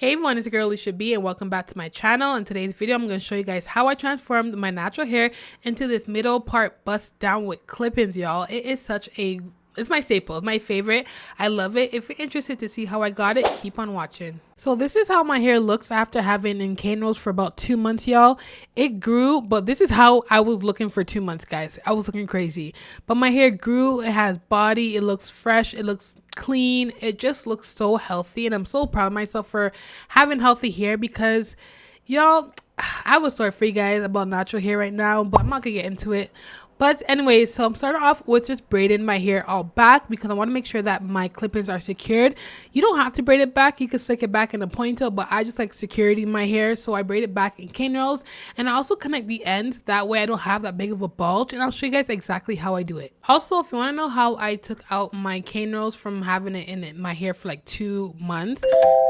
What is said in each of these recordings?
Hey everyone, it's your girl Alisia.B and welcome back to my channel. In today's video, I'm going to show you guys how I transformed my natural hair into this middle part bust down with clip-ins, y'all. It's my staple. It's my favorite. I love it. If you're interested to see how I got it, keep on watching. So this is how my hair looks after having in cane rolls for about 2 months, y'all. It grew, but this is how I was looking for 2 months, guys. I was looking crazy. But my hair grew. It has body. It looks fresh. It looks clean. It just looks so healthy, and I'm so proud of myself for having healthy hair because, y'all, I have a story for you guys about natural hair right now, but I'm not gonna get into it. But anyways, so I'm starting off with just braiding my hair all back because I want to make sure that my clip-ins are secured. You don't have to braid it back. You can slick it back in a ponytail, but I just like security in my hair, so I braid it back in cane rolls. And I also connect the ends. That way I don't have that big of a bulge. And I'll show you guys exactly how I do it. Also, if you want to know how I took out my cane rolls from having it in my hair for like 2 months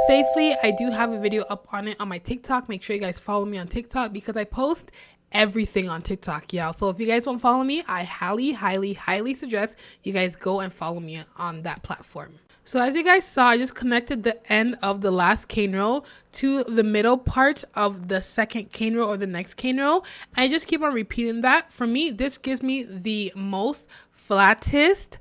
safely, I do have a video up on it on my TikTok. Make sure you guys follow me on TikTok because I post everything on TikTok, y'all. So if you guys won't follow me, I highly suggest you guys go and follow me on that platform. So as you guys saw, I just connected the end of the last cane roll to the middle part of the second cane roll or the next cane roll. I just keep on repeating that. For me, this gives me the most flattest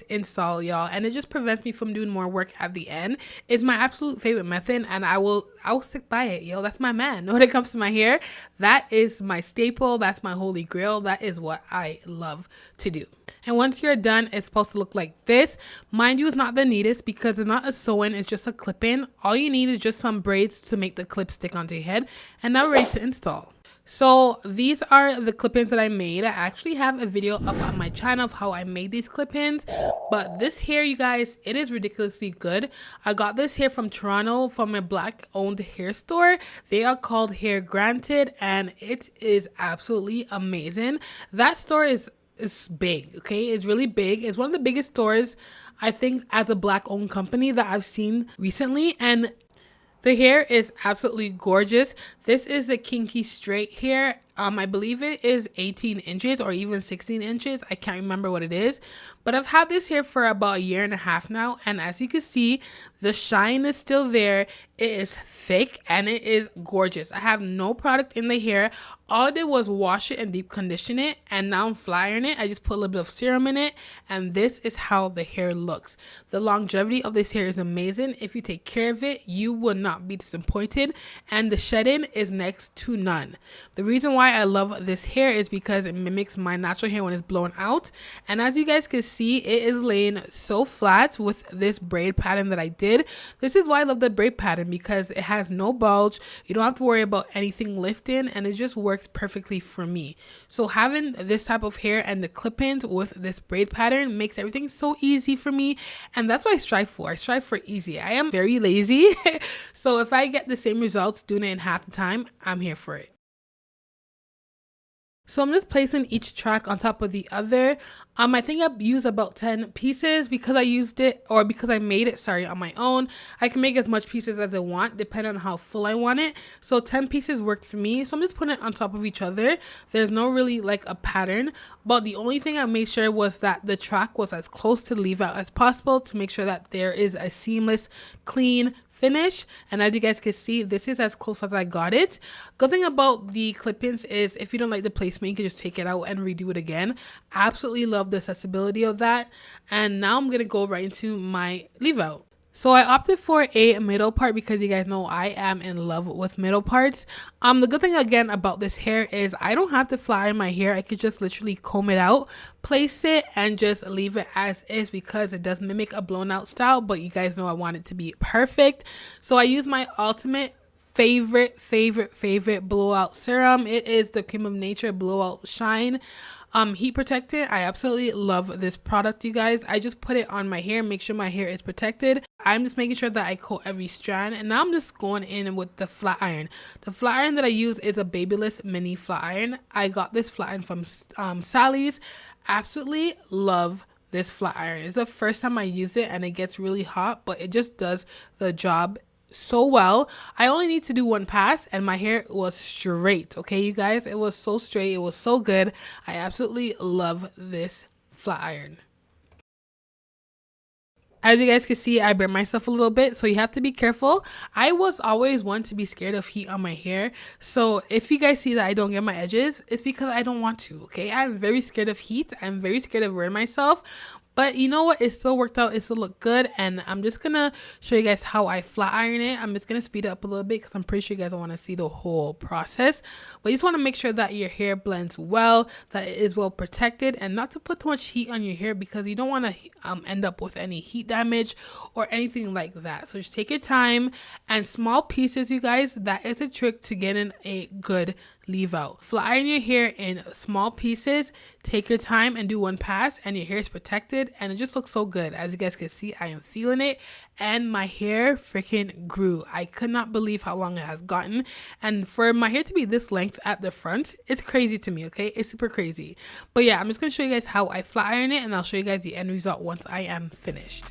install, y'all, and it just prevents me from doing more work at the end. It's my absolute favorite method, and I will stick by it, yo. That's my man. When it comes to my hair, that is my staple. That's my holy grail. That is what I love to do. And once you're done, it's supposed to look like this. Mind you, it's not the neatest because it's not a sew-in, it's just a clip-in. All you need is just some braids to make the clip stick onto your head, and now we're ready to install. So these are the clip-ins that I made. I actually have a video up on my channel of how I made these clip-ins, but this hair, you guys, it is ridiculously good. I got this hair from Toronto from a black owned hair store. They are called Hair Granted, and it is absolutely amazing. That store is big, okay? It's really big. It's one of the biggest stores, I think, as a black owned company that I've seen recently, and the hair is absolutely gorgeous. This is the Kinky Straight hair. I believe it is 18 inches or even 16 inches. I can't remember what it is. But I've had this hair for about 1.5 years now. And as you can see, the shine is still there. It is thick and it is gorgeous. I have no product in the hair. All I did was wash it and deep condition it. And now I'm flat ironing it. I just put a little bit of serum in it. And this is how the hair looks. The longevity of this hair is amazing. If you take care of it, you will not be disappointed. And the shedding is next to none. The reason why I love this hair is because it mimics my natural hair when it's blown out, and as you guys can see, it is laying so flat with this braid pattern that I did. This is why I love the braid pattern, because it has no bulge. You don't have to worry about anything lifting, and it just works perfectly for me. So having this type of hair and the clip-ins with this braid pattern makes everything so easy for me, and that's what I strive for. I strive for easy. I am very lazy so if I get the same results doing it in half the time, I'm here for it. So I'm just placing each track on top of the other. I think I've used about 10 pieces because I used it, or because I made it, sorry, on my own. I can make as much pieces as I want, depending on how full I want it. So 10 pieces worked for me. So I'm just putting it on top of each other. There's no really like a pattern, but the only thing I made sure was that the track was as close to the leave out as possible to make sure that there is a seamless, clean finish. And as you guys can see, this is as close as I got it. Good thing about the clip-ins is if you don't like the placement, you can just take it out and redo it again. Absolutely love the accessibility of that. And now I'm gonna go right into my leave out. So I opted for a middle part because you guys know I am in love with middle parts. The good thing again about this hair is I don't have to flat iron my hair. I could just literally comb it out, place it, and just leave it as is because it does mimic a blown out style, but you guys know I want it to be perfect. So I use my ultimate favorite blowout serum. It is the Cream of Nature Blowout Shine heat protectant. I absolutely love this product, you guys. I just put it on my hair, make sure my hair is protected. I'm just making sure that I coat every strand, and now I'm just going in with the flat iron. The flat iron that I use is a Babyless mini flat iron. I got this flat iron from Sally's. Absolutely love this flat iron. It's the first time I use it, and it gets really hot, but it just does the job so well. I only need to do one pass and my hair was straight. Okay, you guys, it was so straight. It was so good. I absolutely love this flat iron. As you guys can see, I burn myself a little bit, so you have to be careful. I was always one to be scared of heat on my hair, so if you guys see that I don't get my edges, it's because I don't want to, okay? I'm very scared of heat. I'm very scared of burning myself. But you know what? It still worked out. It still looked good. And I'm just going to show you guys how I flat iron it. I'm just going to speed it up a little bit because I'm pretty sure you guys want to see the whole process. But you just want to make sure that your hair blends well, that it is well protected, and not to put too much heat on your hair because you don't want to end up with any heat damage or anything like that. So just take your time and small pieces, you guys. That is a trick to getting a good leave out. Flat iron your hair in small pieces, take your time and do one pass, and your hair is protected and it just looks so good. As you guys can see, I am feeling it and my hair freaking grew. I could not believe how long it has gotten, and for my hair to be this length at the front, it's crazy to me, okay? It's super crazy. But yeah, I'm just gonna show you guys how I flat iron it, and I'll show you guys the end result once I am finished.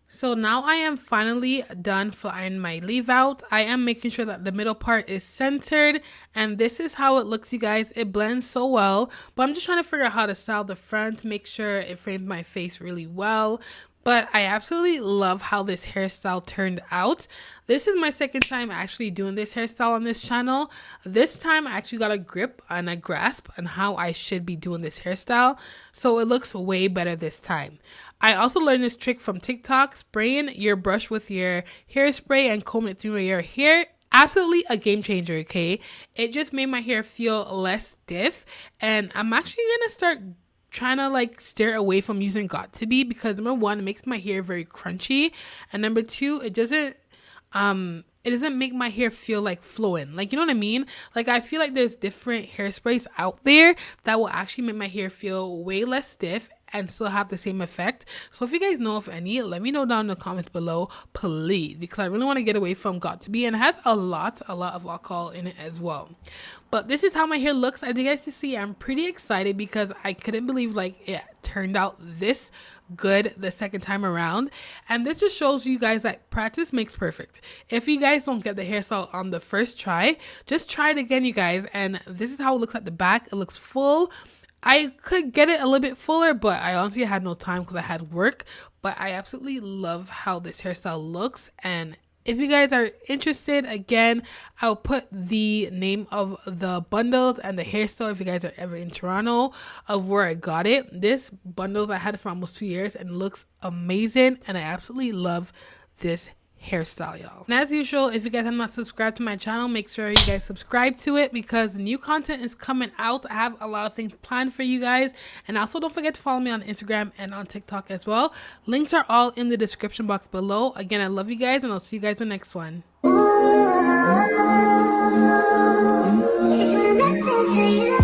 So now I am finally done flattening my leave out. I am making sure that the middle part is centered, and this is how it looks, you guys. It blends so well, but I'm just trying to figure out how to style the front, make sure it frames my face really well. But I absolutely love how this hairstyle turned out. This is my second time actually doing this hairstyle on this channel. This time I actually got a grip and a grasp on how I should be doing this hairstyle, so it looks way better this time. I also learned this trick from TikTok, spraying your brush with your hairspray and combing it through your hair. Absolutely a game changer, okay? It just made my hair feel less stiff, and I'm actually gonna start trying to like steer away from using Got2b because number one, it makes my hair very crunchy, and number two, it doesn't make my hair feel like flowing, like, you know what I mean? Like, I feel like there's different hairsprays out there that will actually make my hair feel way less stiff and still have the same effect. So if you guys know of any, let me know down in the comments below, please, because I really want to get away from Got2b, and it has a lot of alcohol in it as well. But this is how my hair looks. As you guys can see, I'm pretty excited because I couldn't believe like it turned out this good the second time around. And this just shows you guys that practice makes perfect. If you guys don't get the hairstyle on the first try, just try it again, you guys. And this is how it looks at the back. It looks full. I could get it a little bit fuller, but I honestly had no time because I had work. But I absolutely love how this hairstyle looks. And if you guys are interested, again, I'll put the name of the bundles and the hairstyle if you guys are ever in Toronto of where I got it. This bundles I had it for almost 2 years and it looks amazing, and I absolutely love this hairstyle, y'all. And as usual, if you guys have not subscribed to my channel, make sure you guys subscribe to it because new content is coming out. I have a lot of things planned for you guys, and also don't forget to follow me on Instagram and on TikTok as well. Links are all in the description box below. Again, I love you guys, and I'll see you guys in the next one. It's